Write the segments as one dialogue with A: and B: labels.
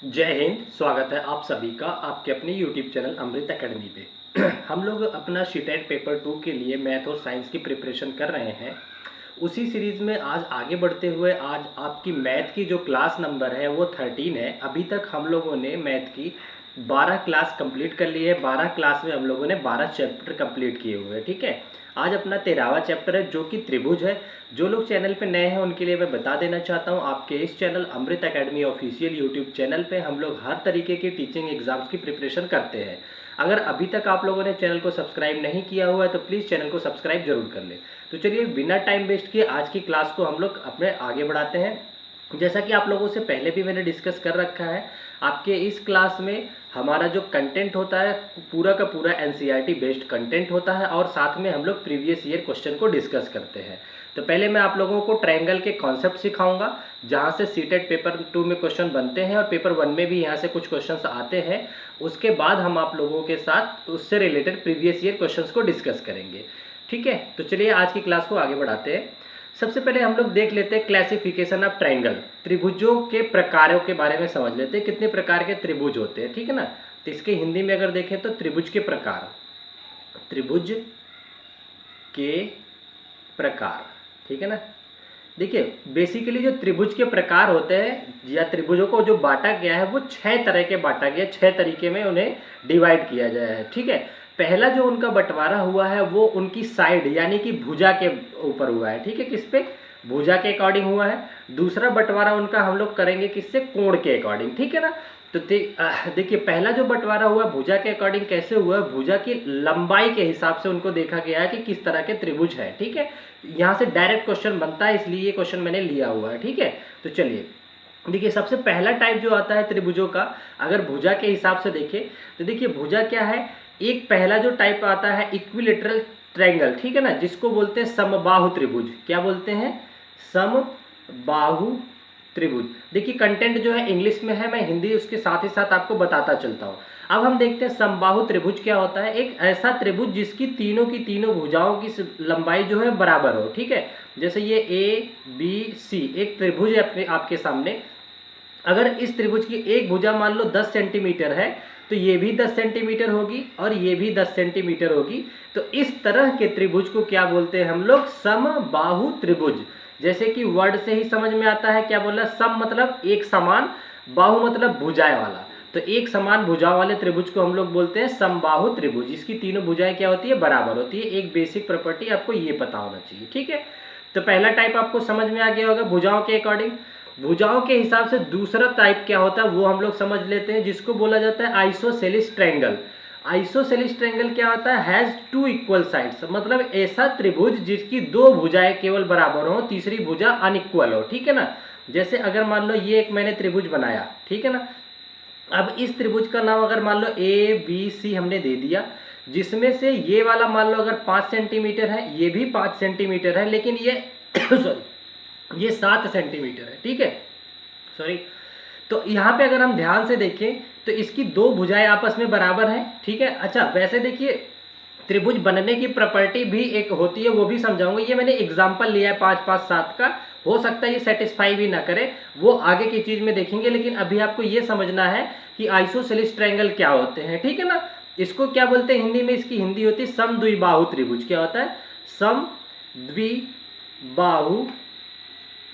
A: जय हिंद। स्वागत है आप सभी का आपके अपने YouTube चैनल अमृत एकेडमी पे। हम लोग अपना शीटेट पेपर 2 के लिए मैथ और साइंस की प्रिपरेशन कर रहे हैं। उसी सीरीज़ में आज आगे बढ़ते हुए आज आपकी मैथ की जो क्लास नंबर है वो 13 है। अभी तक हम लोगों ने मैथ की 12 क्लास कंप्लीट कर ली है। 12 क्लास में हम लोगों ने 12 चैप्टर कंप्लीट किए हुए हैं। ठीक है, आज अपना 13वां चैप्टर है जो कि त्रिभुज है। जो लोग चैनल पे नए हैं उनके लिए मैं बता देना चाहता हूँ, आपके इस चैनल अमृत एकेडमी ऑफिशियल यूट्यूब चैनल पे हम लोग हर तरीके की टीचिंग एग्जाम्स की प्रिपरेशन करते हैं। अगर अभी तक आप लोगों ने चैनल को सब्सक्राइब नहीं किया हुआ है तो प्लीज़ चैनल को सब्सक्राइब जरूर कर लें। तो चलिए बिना टाइम वेस्ट किए आज की क्लास को हम लोग अपने आगे बढ़ाते हैं। जैसा कि आप लोगों से पहले भी मैंने डिस्कस कर रखा है, आपके इस क्लास में हमारा जो कंटेंट होता है पूरा का पूरा एनसीईआरटी बेस्ड कंटेंट होता है और साथ में हम लोग प्रीवियस ईयर क्वेश्चन को डिस्कस करते हैं। तो पहले मैं आप लोगों को ट्रायंगल के कॉन्सेप्ट सिखाऊंगा, जहां से सीटेट पेपर 2 में क्वेश्चन बनते हैं और पेपर 1 में भी यहां से कुछ क्वेश्चंस आते हैं। उसके बाद हम आप लोगों के साथ उससे रिलेटेड प्रीवियस ईयर क्वेश्चंस को डिस्कस करेंगे। ठीक है, तो चलिए आज की क्लास को आगे बढ़ाते हैं। सबसे पहले हम लोग देख लेते हैं क्लासिफिकेशन ऑफ ट्रायंगल। त्रिभुजों के प्रकारों के बारे में समझ लेते हैं, कितने प्रकार के त्रिभुज होते हैं। ठीक है ना, तो इसके हिंदी में अगर देखें तो त्रिभुज के प्रकार, त्रिभुज के प्रकार। ठीक है ना, देखिए बेसिकली जो त्रिभुज के प्रकार होते हैं या त्रिभुजों को जो बांटा गया है वो 6 तरह के बांटा गया, 6 तरीके में उन्हें डिवाइड किया गया है। ठीक है, पहला जो उनका बंटवारा हुआ है वो उनकी साइड यानी कि भुजा के ऊपर हुआ है। ठीक है, किस पे? भुजा के अकॉर्डिंग हुआ है। दूसरा बंटवारा उनका हम लोग करेंगे किससे? कोण के अकॉर्डिंग। ठीक है ना, तो देखिए पहला जो बंटवारा हुआ भुजा के अकॉर्डिंग कैसे हुआ? भुजा की लंबाई के हिसाब से उनको देखा गया है कि किस तरह के त्रिभुज है। ठीक है, यहाँ से डायरेक्ट क्वेश्चन बनता है इसलिए ये क्वेश्चन मैंने लिया हुआ है। ठीक है, तो चलिए देखिए सबसे पहला टाइप जो आता है त्रिभुजों का, अगर भुजा के हिसाब से देखें तो देखिए भुजा क्या है। एक पहला जो टाइप आता है इक्विलेटरल ट्रायंगल। ठीक है ना, जिसको बोलते हैं समबाहु त्रिभुज। क्या बोलते हैं? समबाहु त्रिभुज। देखिए कंटेंट जो है इंग्लिश में है, मैं हिंदी उसके साथ ही साथ आपको बताता चलता हूँ। अब हम देखते हैं समबाहु त्रिभुज क्या होता है। एक ऐसा त्रिभुज जिसकी तीनों की तीनों भुजाओं की लंबाई जो है बराबर हो। ठीक है, जैसे ये ए बी सी एक त्रिभुज है आपके सामने। अगर इस त्रिभुज की एक भुजा मान लो 10 सेंटीमीटर है तो ये भी 10 सेंटीमीटर होगी और ये भी 10 सेंटीमीटर होगी। तो इस तरह के त्रिभुज को क्या बोलते हैं हम लोग? समबाहु त्रिभुज। जैसे कि वर्ड से ही समझ में आता है, क्या बोला? सम मतलब एक समान, बाहु मतलब भुजाएं वाला। तो एक समान भुजाओं वाले त्रिभुज को हम लोग बोलते हैं समबाहु त्रिभुज। इसकी तीनों भुजाएं क्या होती है? बराबर होती है। एक बेसिक प्रॉपर्टी आपको ये पता होना चाहिए। ठीक है, तो पहला टाइप आपको समझ में आ गया होगा भुजाओं के अकॉर्डिंग। भुजाओं के हिसाब से दूसरा टाइप क्या होता है वो हम लोग समझ लेते हैं, जिसको बोला जाता है आइसोसेलिस ट्रायंगल। आइसोसेलिस ट्रायंगल क्या होता है? हैज टू इक्वल साइड्स, मतलब ऐसा त्रिभुज जिसकी दो भुजाएं केवल बराबर हो, तीसरी भुजा अनइक्वल हो। ठीक है ना, जैसे अगर मान लो ये एक मैंने त्रिभुज बनाया। ठीक है ना, अब इस त्रिभुज का नाम अगर मान लो ए बी सी हमने दे दिया, जिसमें से ये वाला मान लो अगर 5 सेंटीमीटर है, ये भी 5 सेंटीमीटर है, लेकिन ये सॉरी ये 7 सेंटीमीटर है। ठीक है, सॉरी। तो यहाँ पे अगर हम ध्यान से देखें तो इसकी दो भुजाएं आपस में बराबर हैं। ठीक है, अच्छा वैसे देखिए त्रिभुज बनने की प्रॉपर्टी भी एक होती है, वो भी समझाऊंगा। ये मैंने एग्जांपल लिया है 5 5 7 का, हो सकता है ये सेटिस्फाई भी ना करे, वो आगे की चीज में देखेंगे। लेकिन अभी आपको ये समझना है कि आइसोसेलिस ट्रायंगल क्या होते हैं। ठीक है ना, इसको क्या बोलते हैं हिंदी में? इसकी हिंदी होती है समद्विबाहु त्रिभुज। क्या होता है? समद्विबाहु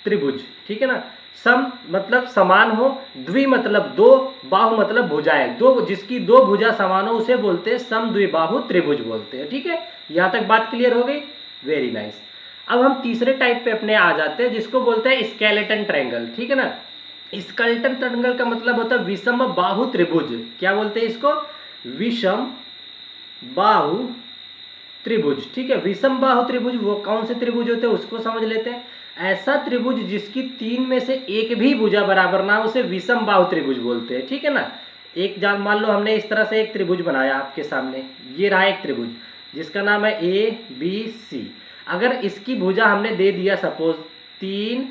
A: त्रिभुज। ठीक है ना, सम मतलब समान हो, द्वि मतलब दो, बाहु मतलब भुजाएं दो, जिसकी दो भुजा समान हो उसे बोलते हैं समद्विबाहु त्रिभुज बोलते हैं। ठीक है, यहां तक बात क्लियर हो गई? Very nice. अब हम तीसरे टाइप पे अपने आ जाते हैं, जिसको बोलते हैं स्केलेटन ट्रायंगल। ठीक है ना, स्केलेटन ट्रायंगल का मतलब होता है विषम बाहु त्रिभुज। क्या बोलते हैं इसको? विषम बाहु त्रिभुज। ठीक है, विषम बाहु त्रिभुज वो कौन से त्रिभुज होते हैं उसको समझ लेते हैं। ऐसा त्रिभुज जिसकी 3 में से एक भी भुजा बराबर ना उसे विषम बाहु त्रिभुज बोलते हैं। ठीक है ना, एक जान मान लो हमने इस तरह से एक त्रिभुज बनाया आपके सामने, ये रहा एक त्रिभुज जिसका नाम है ए बी सी। अगर इसकी भुजा हमने दे दिया सपोज 3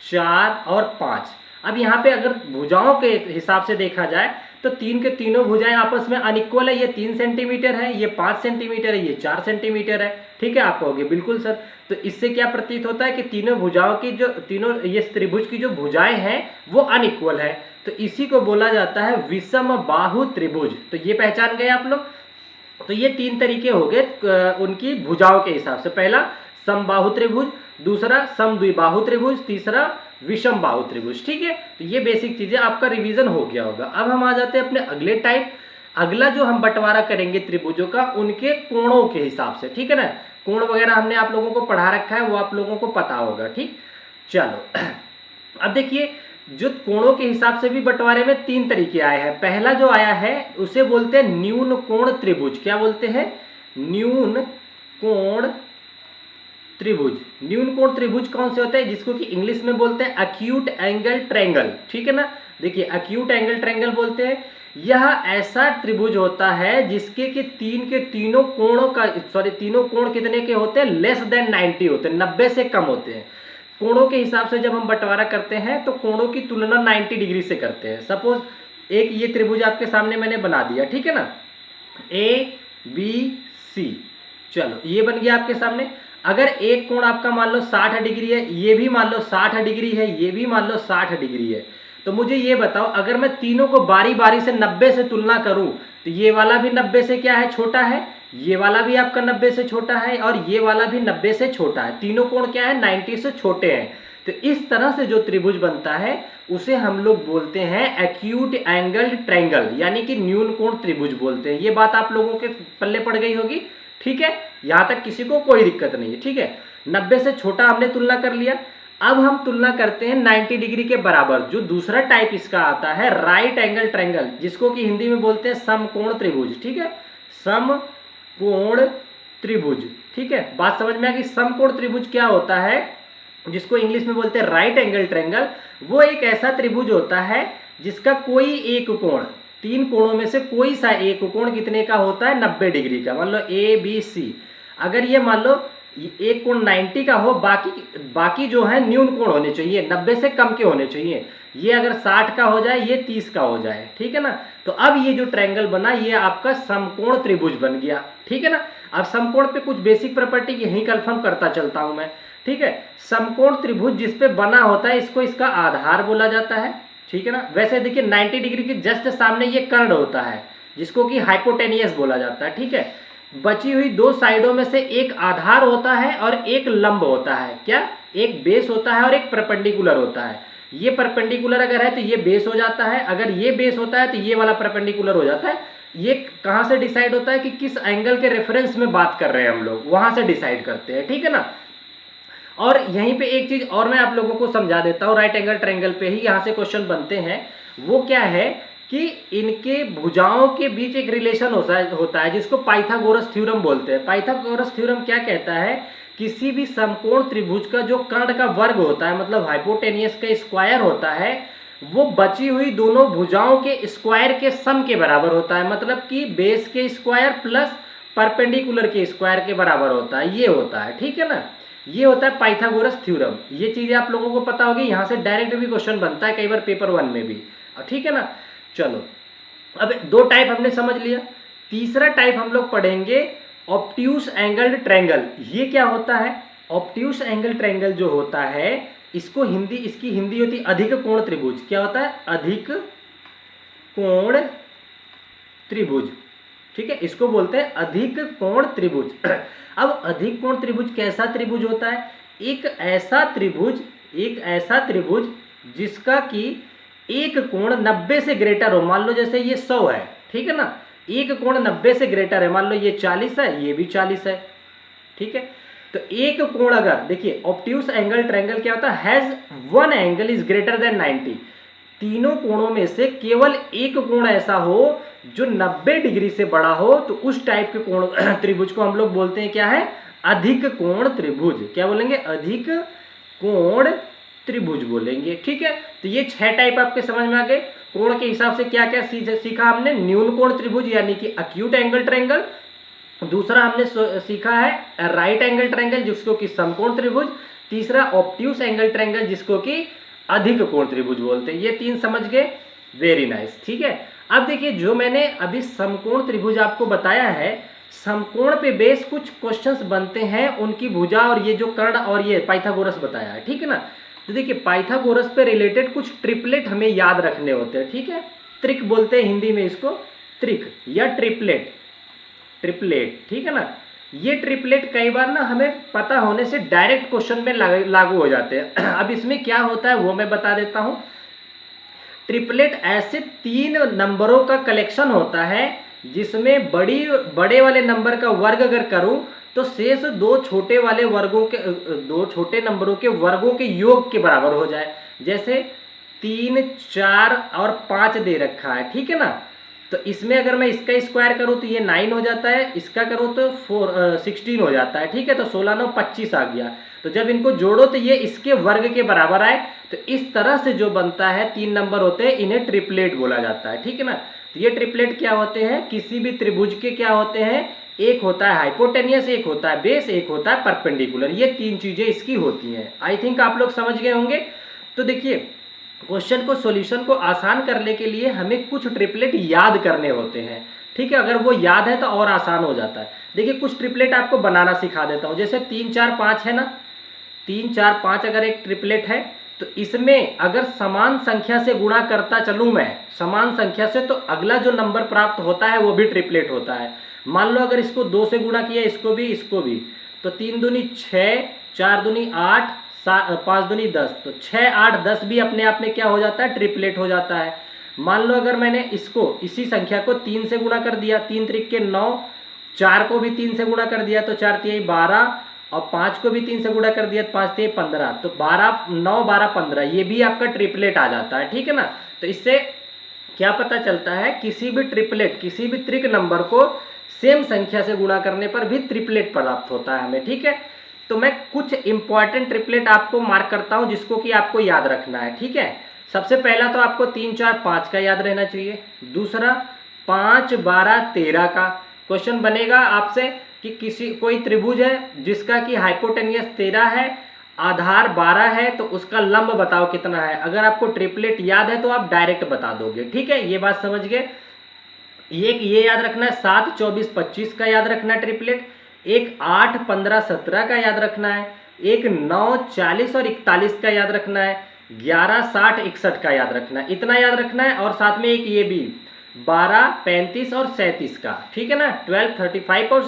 A: 4 और 5। अब यहाँ पे अगर भुजाओं के हिसाब से देखा जाए तो तीन के तीनों भुजाएं आपस में अनइक्वल है। ये 3 सेंटीमीटर है, ये 5 सेंटीमीटर है, ये 4 सेंटीमीटर है। ठीक है, आप कहोगे बिल्कुल सर, तो इससे क्या प्रतीत होता है कि तीनों भुजाओं की जो तीनों ये त्रिभुज की जो भुजाएं हैं वो अनइक्वल है। तो इसी को बोला जाता है विषम बाहु त्रिभुज। तो ये पहचान गए आप लोग। तो ये 3 तरीके हो गए उनकी भुजाओं के हिसाब से। पहला समबाहु त्रिभुज, दूसरा समद्विबाहु त्रिभुज, तीसरा विषम बाहु त्रिभुज। ठीक है, तो ये बेसिक चीजें आपका रिवीजन हो गया होगा। अब हम आ जाते हैं अपने अगले टाइप। अगला जो हम बंटवारा करेंगे त्रिभुजों का उनके कोणों के हिसाब से। ठीक है ना, कोण वगैरह हमने आप लोगों को पढ़ा रखा है, वो आप लोगों को पता होगा। ठीक, चलो अब देखिए, जो कोणों के हिसाब से भी बंटवारे में 3 तरीके आए हैं। पहला जो आया है उसे बोलते हैं न्यून कोण त्रिभुज। क्या बोलते हैं? न्यून कोण त्रिभुज। न्यून कोण त्रिभुज कौन से होते हैं? जिसको कि इंग्लिश में बोलते हैं एक्यूट एंगल ट्रायंगल। ठीक है ना, देखिए एक्यूट एंगल ट्रायंगल बोलते हैं। यह ऐसा त्रिभुज होता है जिसके कि तीनों कोणों का तीनों कोण कितने के होते हैं? लेस देन 90 होते हैं, 90 से कम होते हैं। कोणों के हिसाब से जब हम बंटवारा करते हैं तो कोणों की तुलना 90 डिग्री से करते हैं। सपोज एक ये त्रिभुज आपके सामने मैंने बना दिया, ठीक है ना, ABC। चलो ये बन गया आपके सामने। अगर एक कोण आपका मान लो 60 डिग्री है, ये भी मान लो 60 डिग्री है, ये भी मान लो 60 डिग्री है, तो मुझे ये बताओ, अगर मैं तीनों को बारी बारी से 90 से तुलना करूं तो ये वाला भी 90 से क्या है? छोटा है। ये वाला भी आपका 90 से छोटा है और ये वाला भी 90 से छोटा है। तीनों कोण क्या है? 90 से छोटे हैं। तो इस तरह से जो त्रिभुज बनता है उसे हम लोग बोलते हैं एक्यूट एंगल ट्रायंगल, यानी कि न्यून कोण त्रिभुज बोलते हैं। ये बात आप लोगों के पल्ले पड़ गई होगी। ठीक है, यहां तक किसी को कोई दिक्कत नहीं है। ठीक है, 90 से छोटा हमने तुलना कर लिया। अब हम तुलना करते हैं 90 डिग्री के बराबर। जो दूसरा टाइप इसका आता है राइट एंगल ट्रायंगल, जिसको कि हिंदी में बोलते हैं समकोण त्रिभुज। ठीक है, समकोण त्रिभुज। ठीक है, बात समझ में आ गई। समकोण त्रिभुज क्या होता है? जिसको इंग्लिश में बोलते हैं राइट एंगल ट्रायंगल। वो एक ऐसा त्रिभुज होता है जिसका कोई एक कोण, 3 कोणों में से कोई सा एक कोण कितने का होता है? 90 डिग्री का। मान लो ABC, अगर ये मान लो एक कोण 90 का हो, बाकी जो है न्यून कोण होने चाहिए, 90 से कम के होने चाहिए। ये अगर 60 का हो जाए, ये 30 का हो जाए। ठीक है ना, तो अब ये जो ट्रायंगल बना ये आपका समकोण त्रिभुज बन गया। ठीक है ना, अब समकोण पे कुछ बेसिक प्रॉपर्टी यही कंफर्म करता चलता हूं मैं। ठीक है, समकोण त्रिभुज जिसपे बना होता है इसको इसका आधार बोला जाता है। ठीक है ना, वैसे देखिए 90 डिग्री के जस्ट सामने ये कर्ण होता है जिसको कि हाइपोटेनियस बोला जाता है। ठीक है, बची हुई 2 साइडों में से एक आधार होता है और एक लंब होता है। क्या? एक बेस होता है और एक परपेंडिकुलर होता है। ये परपेंडिकुलर अगर है तो ये बेस हो जाता है, अगर ये बेस होता है तो ये वाला परपेंडिकुलर हो जाता है। ये कहां से डिसाइड होता है कि किस एंगल के रेफरेंस में बात कर रहे हैं हम लोग, वहां से डिसाइड करते हैं। ठीक है ना, और यहीं पे एक चीज और मैं आप लोगों को समझा देता हूं, राइट एंगल ट्रायंगल पे ही यहां से क्वेश्चन बनते हैं। वो क्या है कि इनके भुजाओं के बीच एक रिलेशन होता है जिसको पाइथागोरस थ्योरम बोलते हैं। पाइथागोरस थ्योरम क्या कहता है? किसी भी समकोण त्रिभुज का जो कर्ण का वर्ग होता है, मतलब हाइपोटेनियस का स्क्वायर होता है, वो बची हुई दोनों भुजाओं के स्क्वायर के सम के बराबर होता है। मतलब कि बेस के स्क्वायर प्लस परपेंडिकुलर के स्क्वायर के बराबर होता है, ये होता है। ठीक है ना, ये होता है पाइथागोरस थ्योरम। ये चीजें आप लोगों को पता होगी, यहां से डायरेक्ट भी क्वेश्चन बनता है कई बार पेपर 1 में भी। ठीक है ना, चलो अब 2 टाइप हमने समझ लिया। तीसरा टाइप हम लोग पढ़ेंगे ऑब्ट्यूस एंगल ट्रायंगल। ये क्या होता है? ऑब्ट्यूस एंगल ट्रायंगल जो होता है इसकी हिंदी होती है अधिक कोण त्रिभुज। क्या होता है? अधिक कोण त्रिभुज। ठीक है, इसको बोलते हैं अधिक कोण त्रिभुज। अब अधिक कोण त्रिभुज कैसा त्रिभुज होता है? एक ऐसा त्रिभुज जिसका कि एक कोण 90 से ग्रेटर हो। मान लो जैसे ये 100 है, ठीक है ना, एक कोण 90 से ग्रेटर है। मान लो ये 40 है, ये भी 40 है। ठीक है, तो एक कोण अगर देखिए ऑब्ट्यूस एंगल ट्रायंगल क्या होता है? Has one angle is greater than 90। तीनों कोणों में से केवल एक कोण ऐसा हो जो 90 डिग्री से बड़ा हो, तो उस टाइप के कोण त्रिभुज को हम लोग बोलते हैं क्या है? अधिक कोण त्रिभुज। क्या बोलेंगे? अधिक कोण त्रिभुज बोलेंगे। ठीक है, तो ये 6 टाइप आपके समझ में आ गए। कोण के हिसाब से क्या क्या सीखा हमने? न्यून कोण त्रिभुज यानी कि एक्यूट एंगल ट्रायंगल। दूसरा हमने सीखा है राइट एंगल ट्रायंगल जिसको कि समकोण त्रिभुज। तीसरा ऑब्ट्यूस एंगल ट्रायंगल जिसको कि अधिक कोण त्रिभुज बोलते हैं। ये 3 समझ गए, वेरी नाइस। ठीक है, अब देखिए जो मैंने अभी समकोण त्रिभुज आपको बताया है, समकोण पे बेस कुछ क्वेश्चंस बनते हैं, उनकी भुजा और ये जो कर्ण और ये पाइथागोरस बताया है। ठीक है ना, तो देखिए पाइथागोरस पे रिलेटेड कुछ ट्रिपलेट हमें याद रखने होते हैं, ठीक है। त्रिक बोलते हैं हिंदी में इसको, त्रिक या ट्रिपलेट, ट्रिपलेट, ठीक है ना। ये ट्रिपलेट कई बार ना हमें पता होने से डायरेक्ट क्वेश्चन में लागू हो जाते हैं। अब इसमें क्या होता है वो मैं बता देता हूं। ट्रिपलेट ऐसे 3 नंबरों का कलेक्शन होता है जिसमें बड़े वाले नंबर का वर्ग अगर करूं तो शेष 2 छोटे वाले वर्गों के 2 छोटे नंबरों के वर्गों के योग के बराबर हो जाए। जैसे 3, 4 और 5 दे रखा है, ठीक है ना। तो इसमें अगर मैं इसका स्क्वायर करूं तो ये 9 हो जाता है, इसका करूं तो 16 हो जाता है, ठीक है। तो 16 9 25 आ गया। तो जब इनको जोड़ो तो ये इसके वर्ग के बराबर आए। तो इस तरह से जो बनता है 3 नंबर होते हैं, इन्हें ट्रिपलेट बोला जाता है, ठीक है ना। तो ये ट्रिपलेट क्या होते हैं, किसी भी त्रिभुज के क्या होते हैं, एक होता है हाइपोटेनियस, एक होता है बेस, एक होता है परपेंडिकुलर। ये 3 चीजें इसकी होती हैं। आई थिंक आप लोग समझ गए होंगे। तो देखिए क्वेश्चन को सॉल्यूशन को आसान करने के लिए हमें कुछ ट्रिपलेट याद करने होते हैं, ठीक है। अगर वो याद है तो और आसान हो जाता है। देखिए कुछ ट्रिपलेट आपको बनाना सिखा देता हूं। जैसे 3 4 5 है ना, 3 4 5 अगर एक ट्रिपलेट है तो इसमें अगर समान संख्या से गुणा करता चलूं मैं, समान संख्या से, तो अगला जो नंबर प्राप्त होता है वो भी ट्रिपलेट होता है। मान लो अगर इसको 2 से गुणा किया, इसको भी, तो 3 दूनी 6, 4 दूनी 8, 5 दूनी 10, तो 6 8 10 भी अपने आप में क्या हो जाता है, ट्रिपलेट हो जाता है। मान लो अगर मैंने इसको, इसी संख्या को 3 से गुणा कर दिया, 3 त्रिक के 9, 4 को भी 3 से गुणा कर दिया तो 4 तिहाई 12, और 5 को भी 3 से गुणा कर दिया तो 5 तिहाई 15, तो 12 9 12 15, ये भी आपका ट्रिपलेट आ जाता है, ठीक है ना। तो इससे क्या पता चलता है, किसी भी ट्रिपलेट, किसी भी त्रिक नंबर को सेम संख्या से गुणा करने पर भी ट्रिपलेट प्राप्त होता है हमें, ठीक है। तो मैं कुछ इंपॉर्टेंट ट्रिपलेट आपको मार्क करता हूं जिसको कि आपको याद रखना है, ठीक है। सबसे पहला तो आपको 3 4 5 का याद रहना चाहिए। दूसरा 5 12 13 का क्वेश्चन बनेगा आपसे कि कोई त्रिभुज है जिसका कि हाइपोटेनियस 13 है, आधार 12 है, तो उसका लंब बताओ कितना है। अगर आपको ट्रिपलेट याद है तो आप डायरेक्ट बता दोगे, ठीक है। ये बात समझ गए। ये याद रखना है, 7 24 25 का याद रखना है ट्रिपलेट। एक 8 15 17 का याद रखना है। एक 9 40 और 41 का याद रखना है। 11 60 61 का याद रखना है। इतना याद रखना है। और साथ में एक ये भी 12 35 और 37 का, ठीक है ना। 12 35 और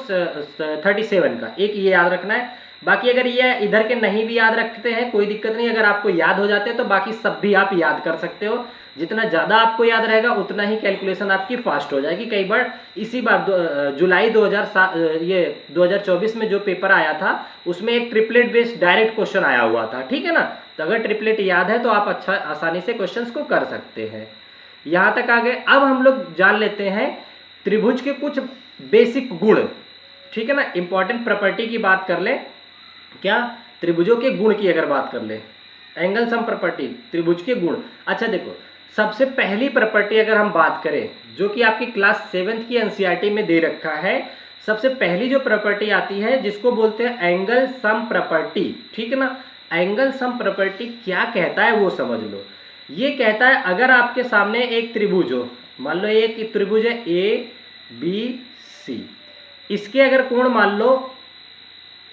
A: 37 का एक ये याद रखना है। बाकी अगर ये इधर के नहीं भी याद रखते हैं कोई दिक्कत नहीं, अगर आपको याद हो जाते हैं तो बाकी सब भी आप याद कर सकते हो। जितना ज़्यादा आपको याद रहेगा उतना ही कैलकुलेशन आपकी फास्ट हो जाएगी। कई बार इसी बार जुलाई 2024 में जो पेपर आया था उसमें एक ट्रिपलेट बेस्ड डायरेक्ट क्वेश्चन आया हुआ था, ठीक है ना। तो अगर ट्रिपलेट याद है तो आप अच्छा आसानी से क्वेश्चंस को कर सकते हैं। यहाँ तक आ गए। अब हम लोग जान लेते हैं त्रिभुज के कुछ बेसिक गुण, ठीक है ना। इंपॉर्टेंट प्रॉपर्टी की बात कर ले, क्या त्रिभुजों के गुण की अगर बात कर ले, एंगल सम प्रॉपर्टी, त्रिभुज के गुण। अच्छा देखो, सबसे पहली प्रॉपर्टी अगर हम बात करें जो कि आपकी क्लास 7th की एनसीईआरटी में दे रखा है, सबसे पहली जो प्रॉपर्टी आती है जिसको बोलते हैं एंगल सम प्रॉपर्टी, ठीक है ना। एंगल सम प्रॉपर्टी क्या कहता है वो समझ लो। ये कहता है अगर आपके सामने एक त्रिभुज हो, मान लो एक त्रिभुज है ए बी सी, इसके अगर कोण मान लो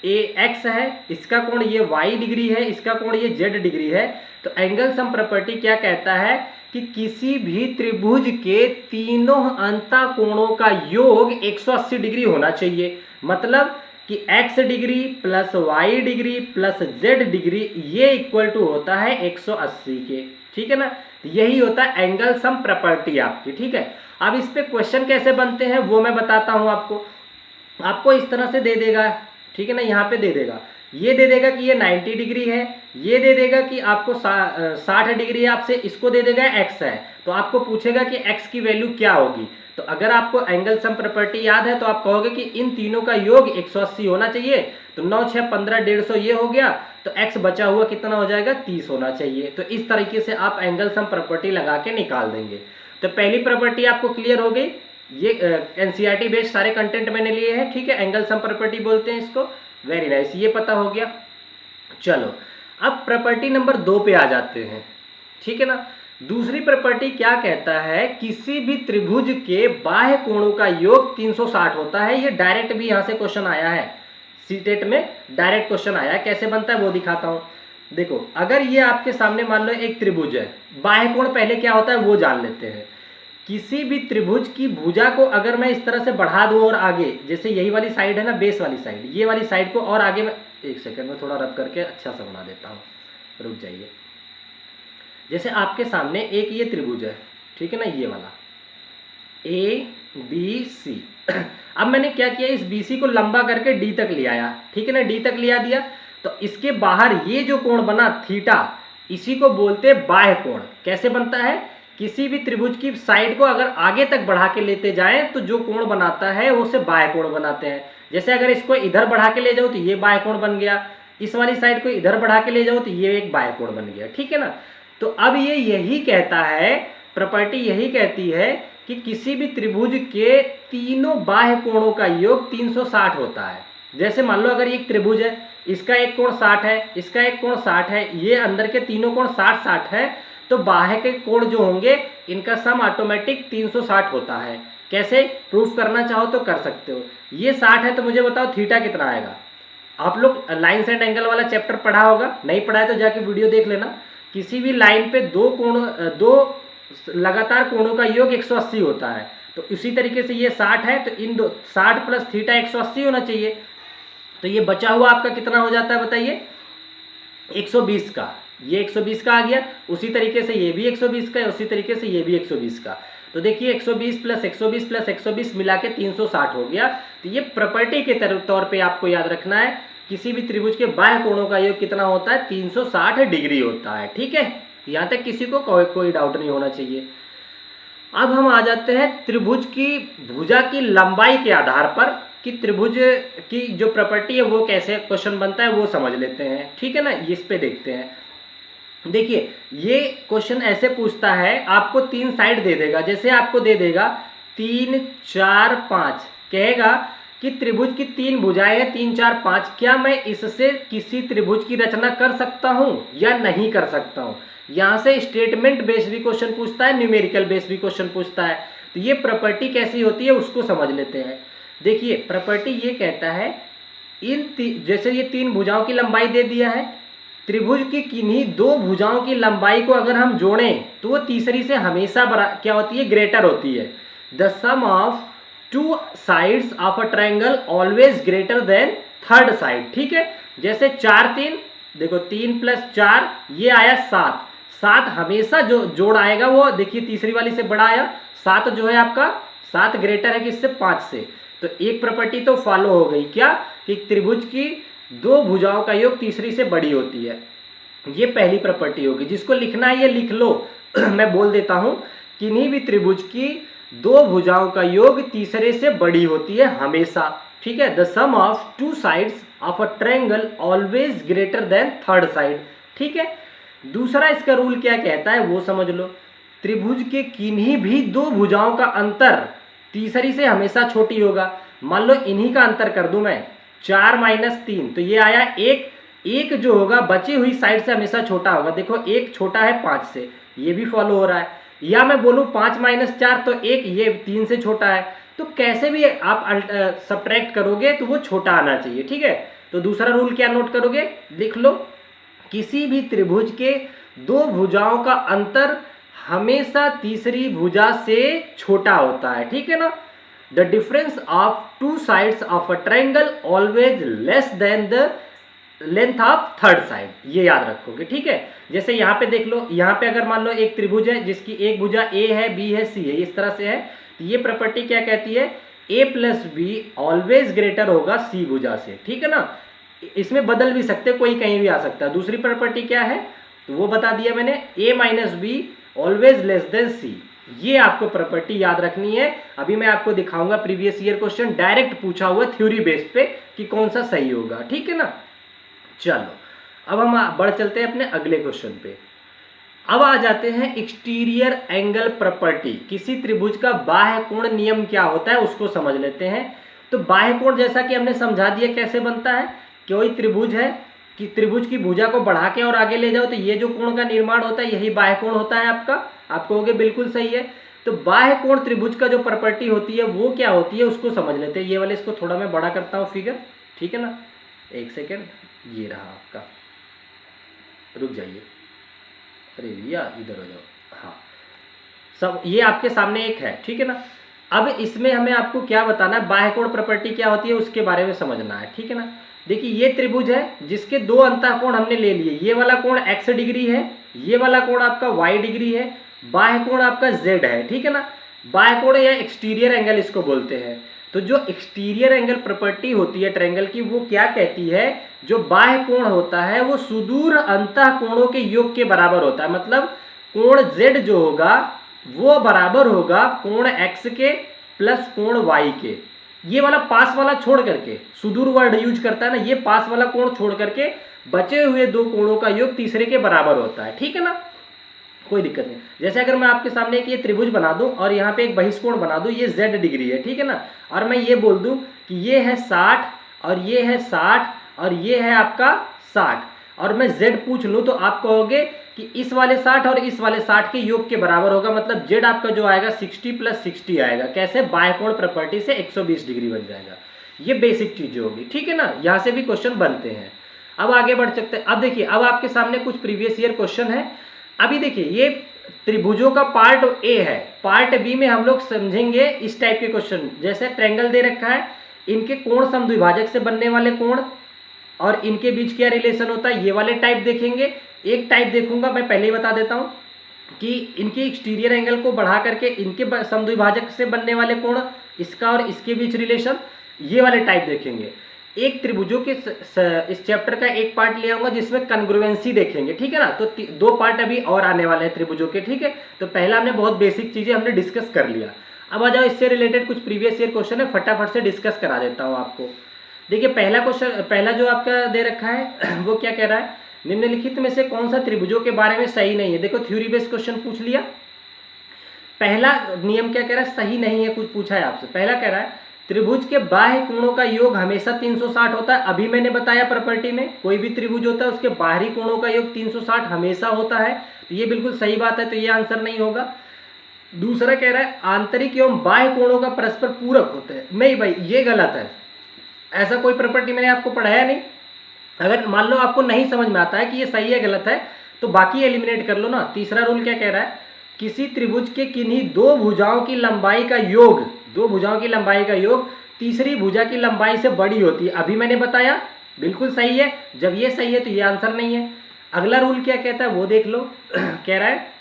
A: ए एक्स है, इसका कोण ये वाई डिग्री है, इसका कोण ये जेड डिग्री है, तो एंगल सम प्रॉपर्टी क्या कहता है कि किसी भी त्रिभुज के तीनों अंतःकोणों का योग 180 डिग्री होना चाहिए। मतलब कि x degree plus y degree plus z degree ये इक्वल टू होता है 180 के, ठीक है ना। यही होता है एंगल सम प्रॉपर्टी आपकी, ठीक है। अब इस पे क्वेश्चन कैसे बनते हैं वो मैं बताता हूं आपको इस तरह से दे देगा, ठीक है ना। यहाँ पे दे देगा, ये दे देगा कि ये 90 डिग्री है, ये दे देगा कि आपको 60 डिग्री है, आपसे इसको दे देगा x है, तो आपको पूछेगा कि x की वैल्यू क्या होगी। तो अगर आपको एंगल सम प्रॉपर्टी याद है तो आप कहोगे कि इन तीनों का योग 180 होना चाहिए, तो 9 6 15 150 ये हो गया, तो x बचा हुआ कितना हो जाएगा 30 होना चाहिए। तो इस तरीके से आप एंगल सम प्रॉपर्टी लगा के निकाल देंगे। तो पहली प्रॉपर्टी आपको क्लियर हो गई। ये एनसीईआरटी बेस्ड सारे कंटेंट मैंने लिए हैं, ठीक है। एंगल सम प्रॉपर्टी बोलते हैं इसको। वेरी नाइस, ये पता हो गया। चलो अब प्रॉपर्टी नंबर 2 पे आ जाते हैं, ठीक है ना। दूसरी प्रॉपर्टी क्या कहता है, किसी भी त्रिभुज के बाह्य कोणों का योग 360 होता है। ये डायरेक्ट भी यहां से क्वेश्चन आया है, सीटेट में डायरेक्ट क्वेश्चन आया है। कैसे बनता है वो दिखाता हूं। देखो अगर ये आपके सामने मान लो एक त्रिभुज है, बाह्य कोण पहले क्या होता है वो जान लेते हैं। किसी भी त्रिभुज की भुजा को अगर मैं इस तरह से बढ़ा दूं और आगे, जैसे यही वाली साइड है ना, बेस वाली साइड, ये वाली साइड को और आगे, मैं एक सेकंड में थोड़ा रब करके अच्छा सा बना देता हूँ, रुक जाइए। जैसे आपके सामने एक ये त्रिभुज है, ठीक है ना, ये वाला ए बी सी। अब मैंने क्या किया, इस बी सी को लंबा करके डी तक ले आया, ठीक है ना, डी तक लिया दिया। तो इसके बाहर ये जो कोण बना थीटा, इसी को बोलते हैं बाह्य कोण। कैसे बनता है, किसी भी त्रिभुज की साइड को अगर आगे तक बढ़ा के लेते जाएं तो जो कोण बनाता है उसे बाह्य कोण बनाते हैं। जैसे अगर इसको इधर बढ़ा के ले जाओ तो ये बाह्य कोण बन गया, इस वाली साइड को इधर बढ़ा के ले जाओ तो ये एक बाह्य कोण बन गया, ठीक है ना। तो अब ये यही कहता है, प्रॉपर्टी यही कहती है कि किसी भी त्रिभुज के तीनों बाह्य कोणों का योग 360 होता है। जैसे मान लो अगर ये एक त्रिभुज है, इसका एक कोण 60 है, इसका एक कोण 60 है, ये अंदर के तीनों कोण 60-60 है, तो बाह्य के कोण जो होंगे इनका सम ऑटोमेटिक 360 होता है। कैसे प्रूफ करना चाहो तो कर सकते हो। ये 60 है तो मुझे बताओ थीटा कितना आएगा। आप लोग लाइन्स एंड एंगल वाला चैप्टर पढ़ा होगा, नहीं पढ़ा है तो जाके वीडियो देख लेना। किसी भी लाइन पे दो लगातार कोणों का योग 180 होता है, तो इसी तरीके से ये 60 है तो इन दो 60 प्लस थीटा 180 होना चाहिए। तो ये बचा हुआ आपका कितना हो जाता है बताइए, 120 का। ये 120 का आ गया, उसी तरीके से ये भी 120 का है, उसी तरीके से ये भी 120 का। तो देखिए 120 प्लस 120 प्लस 120 मिला के 360 हो गया। तो ये प्रॉपर्टी के तौर पे आपको याद रखना है, किसी भी त्रिभुज के बाह्य कोणों का योग कितना होता है, 360 डिग्री होता है, ठीक है। यहाँ तक किसी को कोई डाउट नहीं होना चाहिए। अब हम आ जाते हैं त्रिभुज की भुजा की लंबाई के आधार पर कि त्रिभुज की जो प्रॉपर्टी है वो कैसे क्वेश्चन बनता है वो समझ लेते हैं, ठीक है ना। इस पे देखते हैं। देखिए ये क्वेश्चन ऐसे पूछता है, आपको 3 साइड दे देगा। जैसे आपको दे देगा 3 4 5, कहेगा कि त्रिभुज की 3 भुजाएं हैं 3 4 5, क्या मैं इससे किसी त्रिभुज की रचना कर सकता हूं या नहीं कर सकता हूं। यहां से स्टेटमेंट बेस्ड भी क्वेश्चन पूछता है, न्यूमेरिकल बेस्ड भी क्वेश्चन पूछता है। तो ये प्रॉपर्टी कैसी होती है उसको समझ लेते हैं। देखिए प्रॉपर्टी ये कहता है, जैसे ये 3 भुजाओं की लंबाई दे दिया है, त्रिभुज की किन्हीं 2 भुजाओं की लंबाई को अगर हम जोड़ें तो वो तीसरी से हमेशा क्या होती है, ग्रेटर होती है। The sum of 2 sides of a triangle always greater than third side, ठीक है। जैसे 4 3, देखो 3 प्लस 4 ये आया 7, 7 हमेशा जो जोड़ आएगा वो देखिए तीसरी वाली से बड़ा आया। 7 जो है आपका 7 ग्रेटर है किससे, 5 से। तो एक प्रॉपर्टी तो फॉलो हो गई, क्या कि त्रिभुज की 2 भुजाओं का योग तीसरी से बड़ी होती है। ये पहली प्रॉपर्टी होगी, जिसको लिखना है ये लिख लो। मैं बोल देता हूं, किन्हीं भी त्रिभुज की 2 भुजाओं का योग तीसरे से बड़ी होती है हमेशा, ठीक है। The sum of 2 sides of a triangle always greater than third side, ठीक है। दूसरा इसका रूल क्या कहता है वो समझ लो। त्रिभुज के किन्हीं भी 2 भुजाओं का अंतर तीसरी से हमेशा छोटी होगा। मान लो इन्हीं का अंतर कर दूं मैं, 4 - 3, तो ये आया 1। 1 जो होगा बची हुई साइड से हमेशा छोटा होगा। देखो 1 छोटा है 5 से, ये भी फॉलो हो रहा है। या मैं बोलूं 5 - 4 तो 1, ये 3 से छोटा है। तो कैसे भी आप सब्ट्रैक्ट करोगे तो वो छोटा आना चाहिए, ठीक है। तो दूसरा रूल क्या नोट करोगे, लिख लो, किसी भी त्रिभुज के 2 भुजाओं का अंतर हमेशा तीसरी भुजा से छोटा होता है, ठीक है ना। The difference of 2 sides of a triangle always less then the length of third side, ये याद रखोगे, ठीक है। जैसे यहाँ पे देख लो, यहाँ पे अगर मान लो एक त्रिभुज है जिसकी एक भुजा ए है, बी है, सी है, इस तरह से है, तो ये प्रॉपर्टी क्या कहती है, ए प्लस बी ऑलवेज ग्रेटर होगा सी भुजा से, ठीक है ना। इसमें बदल भी सकते, कोई कहीं भी आ सकता है। दूसरी प्रॉपर्टी क्या है तो वो बता दिया मैंने, A minus B always less than C, ये आपको प्रॉपर्टी याद रखनी है। अभी मैं आपको दिखाऊंगा प्रीवियस ईयर क्वेश्चन डायरेक्ट पूछा हुआ थ्योरी बेस पे कि कौन सा सही होगा, ठीक है ना। चलो अब हम बढ़ चलते हैं अपने अगले क्वेश्चन पे। अब आ जाते हैं एक्सटीरियर एंगल प्रॉपर्टी। किसी त्रिभुज का बाह्य कोण नियम क्या होता है उसको समझ लेते हैं। तो बाह्य कोण जैसा कि हमने समझा दिया कैसे बनता है, कोई त्रिभुज है कि त्रिभुज की भुजा को बढ़ा के और आगे ले जाओ तो ये जो कोण का निर्माण होता है यही बाह्य कोण होता है आपका। आप कहोगे बिल्कुल सही है। तो बाह्य कोण त्रिभुज का जो प्रॉपर्टी होती है वो क्या होती है उसको समझ लेते हैं। ये वाले इसको थोड़ा मैं बड़ा करता हूँ फिगर, ठीक है ना, एक सेकेंड, ये रहा आपका। रुक जाइए, अरे भैया इधर हो जाओ। हाँ, सब ये आपके सामने एक है, ठीक है ना। अब इसमें हमें आपको क्या बताना है, बाह्य कोण प्रॉपर्टी क्या होती है उसके बारे में समझना है, ठीक है ना। देखिए ये त्रिभुज है जिसके दो अंतःकोण हमने ले लिए, ये वाला कोण x डिग्री है, ये वाला कोण आपका y डिग्री है, बाह्य कोण आपका z है, ठीक है ना। बाह्य कोण या एक्सटीरियर एंगल इसको बोलते हैं। तो जो एक्सटीरियर एंगल प्रॉपर्टी होती है ट्रायंगल की, वो क्या कहती है, जो बाह्य कोण होता है वो सुदूर अंतःकोणों के योग के बराबर होता है। मतलब कोण z जो होगा वो बराबर होगा कोण x के प्लस कोण y के। ये वाला पास वाला छोड़ करके, सुदूर वर्ड यूज करता है ना, ये पास वाला कोण छोड़ करके बचे हुए दो कोणों का योग तीसरे के बराबर होता है, ठीक है ना। कोई दिक्कत नहीं। जैसे अगर मैं आपके सामने एक ये त्रिभुज बना दूं और यहाँ पे एक बहिष्कोण बना दूं, ये z डिग्री है, ठीक है ना, और मैं ये बोल दूं कि ये है 60 और ये है 60 और ये है आपका 60, और मैं z पूछ लूं तो आप कहोगे कि इस वाले 60 और इस वाले 60 के योग के बराबर होगा। मतलब z आपका जो आएगा 60 + 60 आएगा। कैसे, बाह्य कोण प्रॉपर्टी से 120 डिग्री बन जाएगा। ये बेसिक चीजें होगी, ठीक है ना। यहाँ से भी क्वेश्चन बनते हैं। अब आगे बढ़ सकते हैं। अब देखिए, अब आपके सामने कुछ प्रीवियस ईयर क्वेश्चन है। अभी देखिए, ये त्रिभुजों का पार्ट ए है, पार्ट बी में हम लोग समझेंगे इस टाइप के क्वेश्चन। जैसे ट्रायंगल दे रखा है, इनके कोण समद्विभाजक से बनने वाले कोण और इनके बीच क्या रिलेशन होता है, ये वाले टाइप देखेंगे। एक टाइप देखूंगा, मैं पहले ही बता देता हूं कि इनके एक्सटीरियर एंगल को बढ़ा करके इनके समद्विभाजक से बनने वाले कोण, इसका और इसके बीच रिलेशन, ये वाले टाइप देखेंगे। एक त्रिभुजों के इस चैप्टर का एक पार्ट ले आऊंगा जिसमें कन्ग्रुएंसी देखेंगे, ठीक है ना। तो दो पार्ट अभी और आने वाले हैं त्रिभुजों के, ठीक है। तो पहला हमने बहुत बेसिक चीजें हमने डिस्कस कर लिया। अब आ जाओ, इससे रिलेटेड कुछ प्रीवियस ईयर क्वेश्चन है, फटाफट से डिस्कस करा देता हूं आपको। देखिए पहला क्वेश्चन, पहला जो आपका दे रखा है वो क्या कह रहा है, निम्नलिखित में से कौन सा त्रिभुजों के बारे में सही नहीं है। देखो थ्योरी बेस्ड क्वेश्चन पूछ लिया। पहला नियम क्या कह रहा है, सही नहीं है, कुछ पूछा है आपसे। पहला कह रहा है त्रिभुज के बाह्य कोणों का योग हमेशा 360 होता है। अभी मैंने बताया प्रॉपर्टी में कोई भी त्रिभुज होता है उसके बाहरी कोणों का योग 360 हमेशा होता है। तो ये बिल्कुल सही बात है, तो ये आंसर नहीं होगा। दूसरा कह रहा है आंतरिक एवं बाह्य कोणों का परस्पर पूरक होते हैं। नहीं भाई, ये गलत है, ऐसा कोई प्रॉपर्टी मैंने आपको पढ़ाया नहीं। अगर मान लो आपको नहीं समझ में आता है कि ये सही है गलत है, तो बाकी एलिमिनेट कर लो ना। तीसरा रूल क्या कह रहा है, किसी त्रिभुज के किन्हीं दो भुजाओं की लंबाई का योग, दो भुजाओं की लंबाई का योग तीसरी भुजा की लंबाई से बड़ी होती है। अभी मैंने बताया, बिल्कुल सही है। जब ये सही है तो ये आंसर नहीं है। अगला रूल क्या कहता है वो देख लो कह रहा है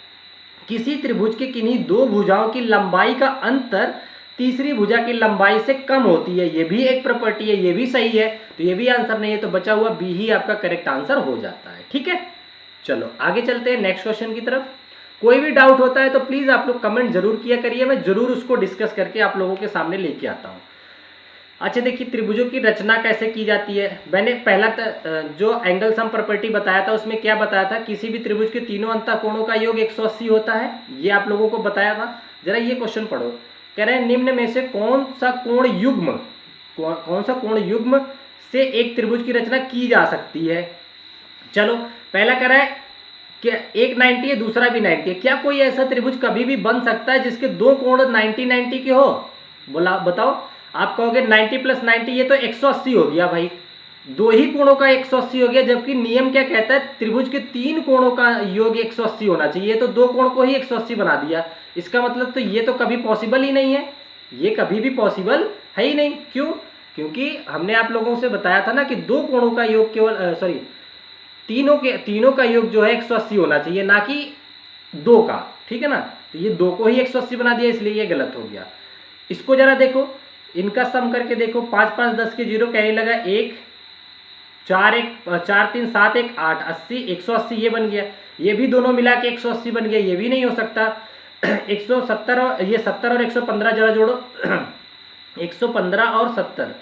A: किसी त्रिभुज के किन्हीं दो भुजाओं की लंबाई का अंतर तीसरी भुजा की लंबाई से कम होती है। ये भी एक प्रॉपर्टी है, ये भी सही है, तो ये भी आंसर नहीं है। तो बचा हुआ बी ही आपका करेक्ट आंसर हो जाता है, ठीक है। चलो आगे चलते हैं नेक्स्ट क्वेश्चन की तरफ। कोई भी डाउट होता है तो प्लीज आप लोग कमेंट जरूर किया करिए, मैं जरूर उसको डिस्कस करके आप लोगों के सामने लेके आता हूँ। अच्छा देखिए, त्रिभुजों की रचना कैसे की जाती है। मैंने पहला जो एंगल सम प्रॉपर्टी बताया था उसमें क्या बताया था, किसी भी त्रिभुज के तीनों अंतःकोणों का योग 180 होता है, ये आप लोगों को बताया था। जरा ये क्वेश्चन पढ़ो, कह रहे हैं निम्न में से कौन सा कोण युग्म से एक त्रिभुज की रचना की जा सकती है। चलो पहला कह रहा है कि एक 90 है दूसरा भी 90 है। क्या कोई ऐसा त्रिभुज कभी भी बन सकता है जिसके दो कोण 90-90 के हो, बोला बताओ। आप कहोगे 90 + 90 ये तो 180 हो गया भाई, दो ही कोणों का 180 हो गया, जबकि नियम क्या कहता है त्रिभुज के तीन कोणों का योग 180 होना चाहिए। तो दो कोण को ही 180 बना दिया, इसका मतलब तो ये तो कभी पॉसिबल ही नहीं है, ये कभी भी पॉसिबल है ही नहीं। क्यों, क्योंकि हमने आप लोगों से बताया था ना कि दो कोणों का योग केवल तीनों का योग जो है 180 होना चाहिए, ना कि दो का, ठीक है ना। तो ये दो को ही 180 बना दिया, इसलिए ये गलत हो गया। इसको जरा देखो, इनका सम करके देखो, 5 5 10 के 0 कैरी लगा 1 4 3 7 1 8 80 180 ये बन गया। ये भी दोनों मिला के 180 बन गया, ये भी नहीं हो सकता। 170 और ये 70 और 115 जरा जोड़ो 115 और 70,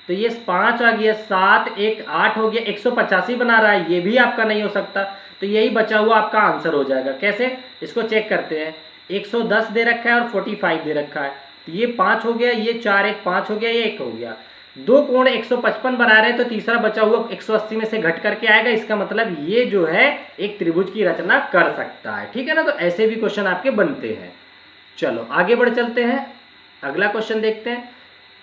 A: तो ये 5 आ गया, 7 1 8 हो गया, 185 बना रहा है, ये भी आपका नहीं हो सकता। तो यही बचा हुआ आपका आंसर हो जाएगा। कैसे, इसको चेक करते हैं। 110 दे रखा है और 45 दे रखा है, तो ये 5 हो गया, ये 4 1 5 हो गया, ये 1 हो गया। दो कोण 155 बना रहे हैं, तो तीसरा बचा हुआ 180 में से घट करके आएगा। इसका मतलब ये जो है एक त्रिभुज की रचना कर सकता है, ठीक है ना। तो ऐसे भी क्वेश्चन आपके बनते हैं। चलो आगे बढ़ चलते हैं, अगला क्वेश्चन देखते हैं।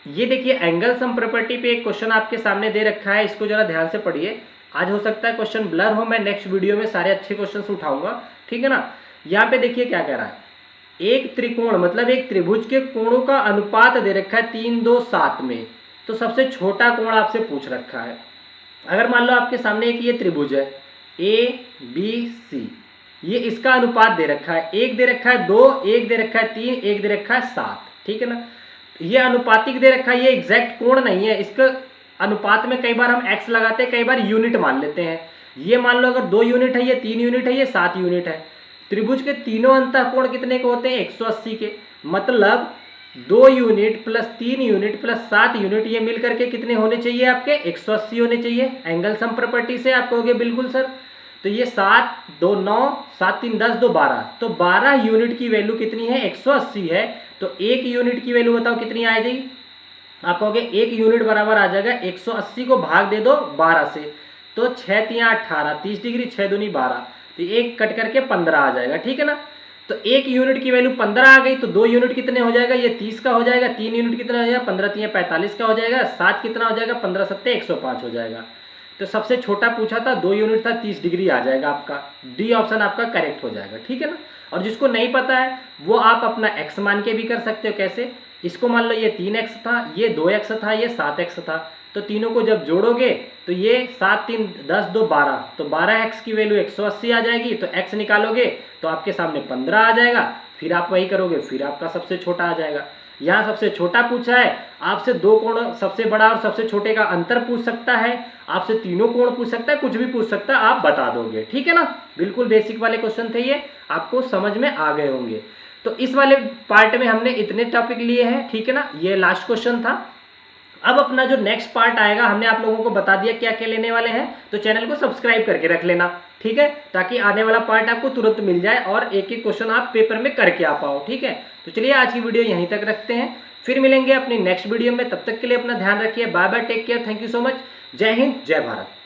A: ये देखिए एंगल सम प्रॉपर्टी पे एक क्वेश्चन आपके सामने दे रखा है, इसको जरा ध्यान से पढ़िए। आज हो सकता है क्वेश्चन ब्लर हो, मैं नेक्स्ट वीडियो में सारे अच्छे क्वेश्चन उठाऊंगा, ठीक है ना। यहाँ पे देखिए क्या कह रहा है, एक त्रिकोण मतलब एक त्रिभुज के कोणों का अनुपात दे रखा है 3, 2, 7 में। तो सबसे छोटा कोण आपसे पूछ रखा है। अगर मान लो आपके सामने एक ये त्रिभुज है ABC, ये इसका अनुपात दे रखा है, एक दे रखा है 2, एक दे रखा है 3, एक दे रखा है 7, ठीक है ना। ये अनुपातिक दे रखा है, ये एग्जैक्ट कोण नहीं है। इसका अनुपात में कई बार हम x लगाते हैं, कई बार यूनिट मान लेते हैं। ये मान लो अगर 2 यूनिट है, ये 3 यूनिट है, ये 7 यूनिट है। त्रिभुज के तीनों अंतःकोण कितने के होते हैं, 180 के। मतलब 2 unit plus 3 unit plus 7 unit ये मिलकर के कितने होने चाहिए आपके, 180 होने चाहिए। एंगल सम प्रॉपर्टी से आप कहोगे बिल्कुल सर। तो ये 7, 2, 9, 7, 3, 10, 2, 12, तो 12 यूनिट की वैल्यू कितनी है, 180 है। तो 1 यूनिट की वैल्यू बताओ कितनी आ जाएगी। आप कहोगे 1 यूनिट बराबर आ जाएगा 180 को भाग दे दो 12 से, तो 6 × 18, 30 डिग्री, 6 दूनी 12, तो 1 कट करके 15 आ जाएगा, ठीक है ना। तो 1 यूनिट की वैल्यू 15 आ गई, तो 2 यूनिट कितने हो जाएगा, ये 30 का हो जाएगा। 3 यूनिट कितना हो जाएगा, 15 3 45 का हो जाएगा। 7 कितना हो जाएगा, 15 7 105 हो जाएगा। तो सबसे छोटा पूछा था, 2 यूनिट था, 30 डिग्री आ जाएगा आपका। डी ऑप्शन आपका करेक्ट हो जाएगा, ठीक है ना। और जिसको नहीं पता है वो आप अपना x मान के भी कर सकते हो। कैसे, इसको मान लो ये 3x था, ये 2x था, ये 7x था, तो तीनों को जब जोड़ोगे तो ये 7 3 10 2 12, तो 12x की वैल्यू 180 आ जाएगी। तो x निकालोगे तो आपके सामने 15 आ जाएगा। फिर आप वही करोगे, फिर आपका सबसे छोटा आ जाएगा। यहाँ सबसे छोटा पूछा है, आपसे 2 कोण सबसे बड़ा और सबसे छोटे का अंतर पूछ सकता है, आपसे तीनों कोण पूछ सकता है, कुछ भी पूछ सकता है, आप बता दोगे, ठीक है ना। बिल्कुल बेसिक वाले क्वेश्चन थे ये, आपको समझ में आ गए होंगे। तो इस वाले पार्ट में हमने इतने टॉपिक लिए हैं, ठीक है ना। ये लास्ट क्वेश्चन था। अब अपना जो नेक्स्ट पार्ट आएगा, हमने आप लोगों को बता दिया क्या क्या लेने वाले हैं, तो चैनल को सब्सक्राइब करके रख लेना, ठीक है, ताकि आने वाला पार्ट आपको तुरंत मिल जाए और एक एक क्वेश्चन आप पेपर में करके आ पाओ, ठीक है। तो चलिए आज की वीडियो यहीं तक रखते हैं, फिर मिलेंगे अपनी नेक्स्ट वीडियो में। तब तक के लिए अपना ध्यान रखिए। Bye bye, take care, thank you so much. जय हिंद, जय भारत।